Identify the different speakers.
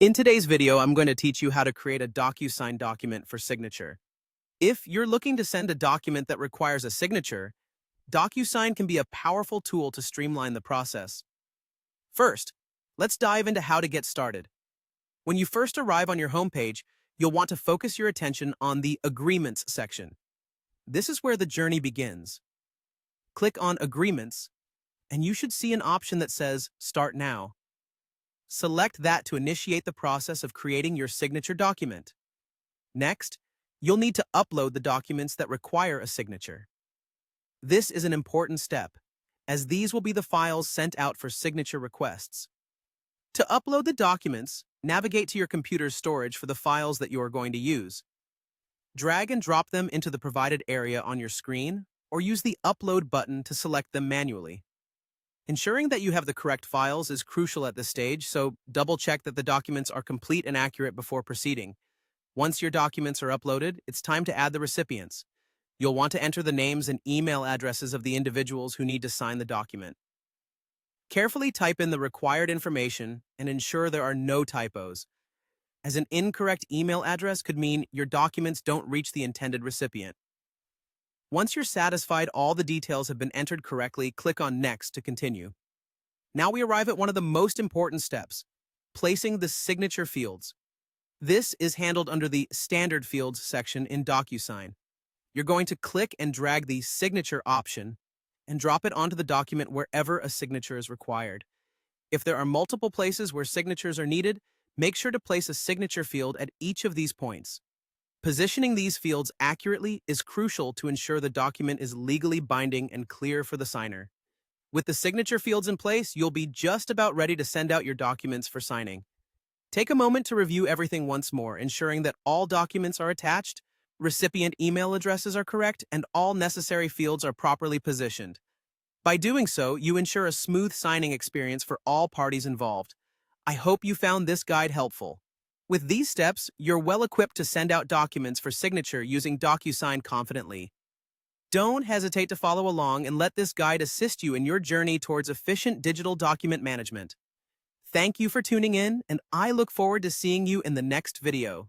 Speaker 1: In today's video, I'm going to teach you how to create a DocuSign document for signature. If you're looking to send a document that requires a signature, DocuSign can be a powerful tool to streamline the process. First, let's dive into how to get started. When you first arrive on your homepage, you'll want to focus your attention on the Agreements section. This is where the journey begins. Click on Agreements, and you should see an option that says Start Now. Select that to initiate the process of creating your signature document. Next, you'll need to upload the documents that require a signature. This is an important step, as these will be the files sent out for signature requests. To upload the documents, navigate to your computer's storage for the files that you are going to use. Drag and drop them into the provided area on your screen, or use the Upload button to select them manually. Ensuring that you have the correct files is crucial at this stage, so double-check that the documents are complete and accurate before proceeding. Once your documents are uploaded, it's time to add the recipients. You'll want to enter the names and email addresses of the individuals who need to sign the document. Carefully type in the required information and ensure there are no typos, as an incorrect email address could mean your documents don't reach the intended recipient. Once you're satisfied all the details have been entered correctly, click on Next to continue. Now we arrive at one of the most important steps, placing the signature fields. This is handled under the Standard Fields section in DocuSign. You're going to click and drag the Signature option and drop it onto the document wherever a signature is required. If there are multiple places where signatures are needed, make sure to place a signature field at each of these points. Positioning these fields accurately is crucial to ensure the document is legally binding and clear for the signer. With the signature fields in place, you'll be just about ready to send out your documents for signing. Take a moment to review everything once more, ensuring that all documents are attached, recipient email addresses are correct, and all necessary fields are properly positioned. By doing so, you ensure a smooth signing experience for all parties involved. I hope you found this guide helpful. With these steps, you're well equipped to send out documents for signature using DocuSign confidently. Don't hesitate to follow along and let this guide assist you in your journey towards efficient digital document management. Thank you for tuning in, and I look forward to seeing you in the next video.